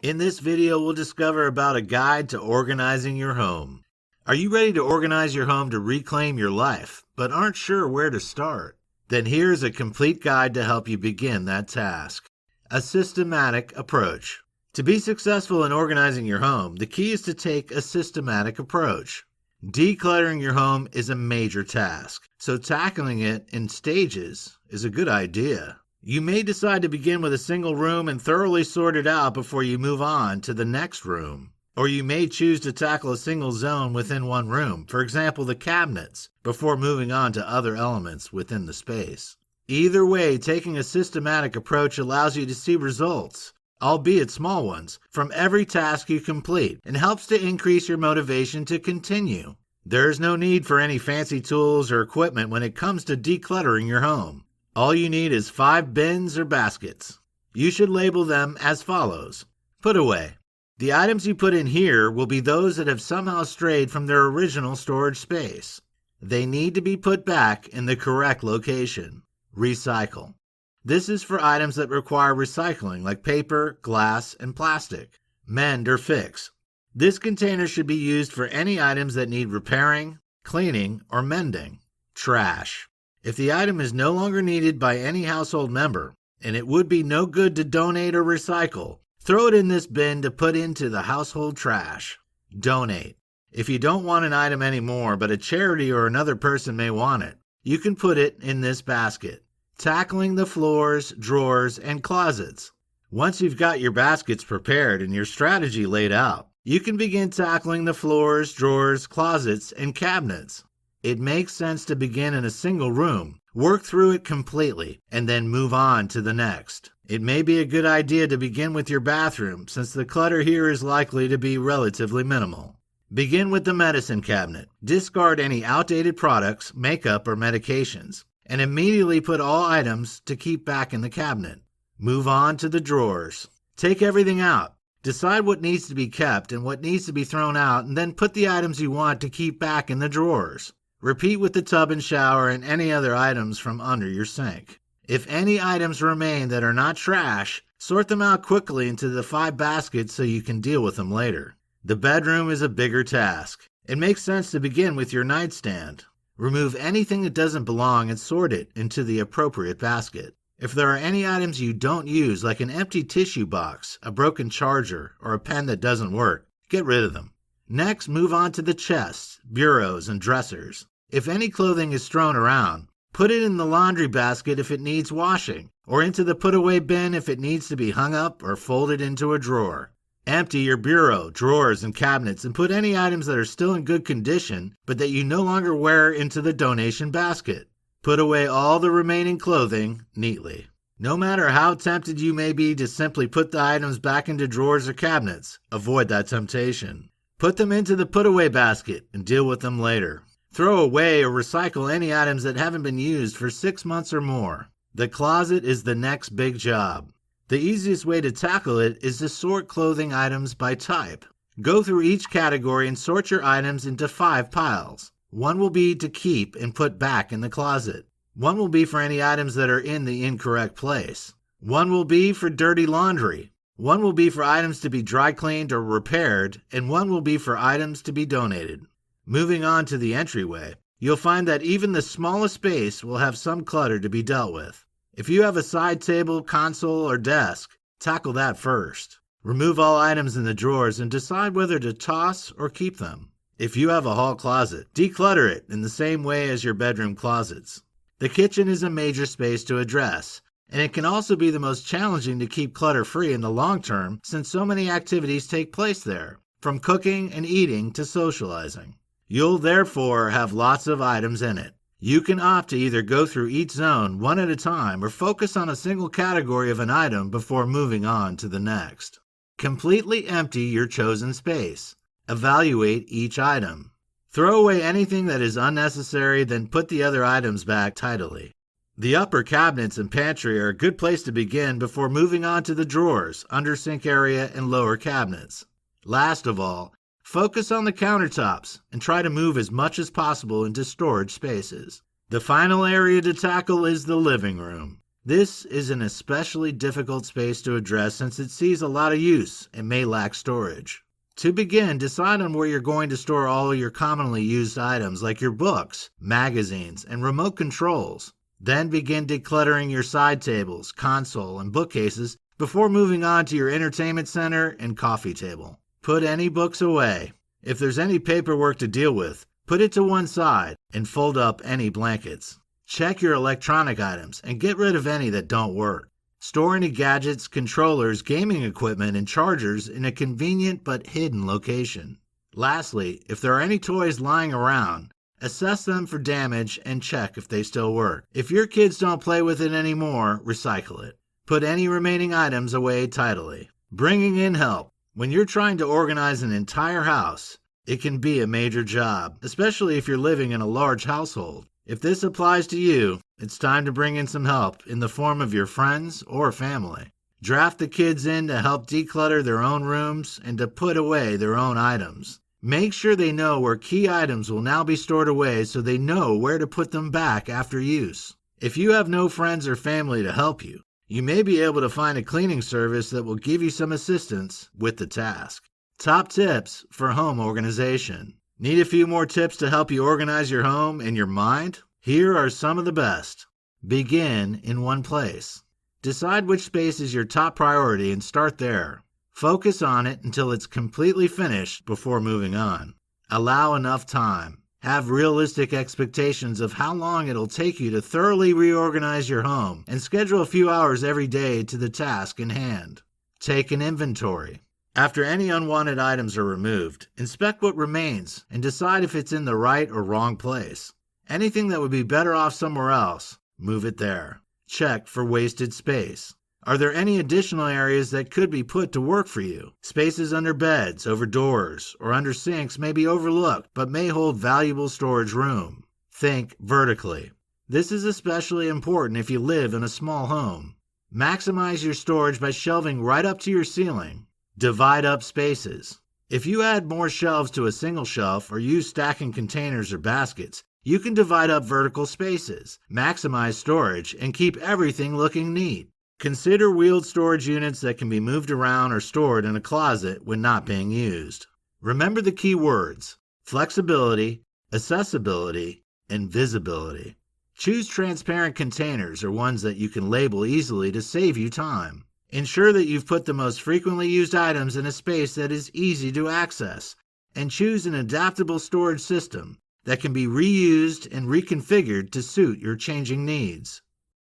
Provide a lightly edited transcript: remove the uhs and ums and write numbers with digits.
In this video, we'll discover about a guide to organizing your home. Are you ready to organize your home to reclaim your life, but aren't sure where to start? Then here's a complete guide to help you begin that task. A systematic approach. To be successful in organizing your home, the key is to take a systematic approach. Decluttering your home is a major task, so tackling it in stages is a good idea. You may decide to begin with a single room and thoroughly sort it out before you move on to the next room. Or you may choose to tackle a single zone within one room, for example the cabinets, before moving on to other elements within the space. Either way, taking a systematic approach allows you to see results, albeit small ones, from every task you complete and helps to increase your motivation to continue. There is no need for any fancy tools or equipment when it comes to decluttering your home. All you need is 5 bins or baskets. You should label them as follows. Put away. The items you put in here will be those that have somehow strayed from their original storage space. They need to be put back in the correct location. Recycle. This is for items that require recycling like paper, glass, and plastic. Mend or fix. This container should be used for any items that need repairing, cleaning, or mending. Trash. If the item is no longer needed by any household member, and it would be no good to donate or recycle, throw it in this bin to put into the household trash. Donate. If you don't want an item anymore, but a charity or another person may want it, you can put it in this basket. Tackling the floors, drawers, and closets. Once you've got your baskets prepared and your strategy laid out, you can begin tackling the floors, drawers, closets, and cabinets. It makes sense to begin in a single room, work through it completely, and then move on to the next. It may be a good idea to begin with your bathroom, since the clutter here is likely to be relatively minimal. Begin with the medicine cabinet. Discard any outdated products, makeup, or medications, and immediately put all items to keep back in the cabinet. Move on to the drawers. Take everything out. Decide what needs to be kept and what needs to be thrown out, and then put the items you want to keep back in the drawers. Repeat with the tub and shower and any other items from under your sink. If any items remain that are not trash, sort them out quickly into the 5 baskets so you can deal with them later. The bedroom is a bigger task. It makes sense to begin with your nightstand. Remove anything that doesn't belong and sort it into the appropriate basket. If there are any items you don't use, like an empty tissue box, a broken charger, or a pen that doesn't work, get rid of them. Next, move on to the chests, bureaus, and dressers. If any clothing is thrown around, put it in the laundry basket if it needs washing, or into the put-away bin if it needs to be hung up or folded into a drawer. Empty your bureau, drawers, and cabinets and put any items that are still in good condition but that you no longer wear into the donation basket. Put away all the remaining clothing neatly. No matter how tempted you may be to simply put the items back into drawers or cabinets, avoid that temptation. Put them into the put-away basket and deal with them later. Throw away or recycle any items that haven't been used for 6 months or more. The closet is the next big job. The easiest way to tackle it is to sort clothing items by type. Go through each category and sort your items into 5 piles. One will be to keep and put back in the closet. One will be for any items that are in the incorrect place. One will be for dirty laundry. One will be for items to be dry cleaned or repaired, and one will be for items to be donated. Moving on to the entryway, you'll find that even the smallest space will have some clutter to be dealt with. If you have a side table, console, or desk, tackle that first. Remove all items in the drawers and decide whether to toss or keep them. If you have a hall closet, declutter it in the same way as your bedroom closets. The kitchen is a major space to address, and it can also be the most challenging to keep clutter-free in the long term since so many activities take place there, from cooking and eating to socializing. You'll therefore have lots of items in it. You can opt to either go through each zone one at a time or focus on a single category of an item before moving on to the next. Completely empty your chosen space. Evaluate each item. Throw away anything that is unnecessary, then put the other items back tidily. The upper cabinets and pantry are a good place to begin before moving on to the drawers, under sink area, and lower cabinets. Last of all, focus on the countertops and try to move as much as possible into storage spaces. The final area to tackle is the living room. This is an especially difficult space to address since it sees a lot of use and may lack storage. To begin, decide on where you're going to store all your commonly used items like your books, magazines, and remote controls. Then begin decluttering your side tables, console, and bookcases before moving on to your entertainment center and coffee table. Put any books away. If there's any paperwork to deal with, put it to one side and fold up any blankets. Check your electronic items and get rid of any that don't work. Store any gadgets, controllers, gaming equipment, and chargers in a convenient but hidden location. Lastly, if there are any toys lying around, assess them for damage and check if they still work. If your kids don't play with it anymore, recycle it. Put any remaining items away tidily. Bringing in help. When you're trying to organize an entire house, it can be a major job, especially if you're living in a large household. If this applies to you, it's time to bring in some help in the form of your friends or family. Draft the kids in to help declutter their own rooms and to put away their own items. Make sure they know where key items will now be stored away so they know where to put them back after use. If you have no friends or family to help you, you may be able to find a cleaning service that will give you some assistance with the task. Top tips for home organization. Need a few more tips to help you organize your home and your mind? Here are some of the best. Begin in one place. Decide which space is your top priority and start there. Focus on it until it's completely finished before moving on. Allow enough time. Have realistic expectations of how long it'll take you to thoroughly reorganize your home and schedule a few hours every day to the task in hand. Take an inventory. After any unwanted items are removed, inspect what remains and decide if it's in the right or wrong place. Anything that would be better off somewhere else, move it there. Check for wasted space. Are there any additional areas that could be put to work for you? Spaces under beds, over doors, or under sinks may be overlooked but may hold valuable storage room. Think vertically. This is especially important if you live in a small home. Maximize your storage by shelving right up to your ceiling. Divide up spaces. If you add more shelves to a single shelf or use stacking containers or baskets, you can divide up vertical spaces, maximize storage, and keep everything looking neat. Consider wheeled storage units that can be moved around or stored in a closet when not being used. Remember the key words: flexibility, accessibility, and visibility. Choose transparent containers or ones that you can label easily to save you time. Ensure that you've put the most frequently used items in a space that is easy to access, and choose an adaptable storage system that can be reused and reconfigured to suit your changing needs.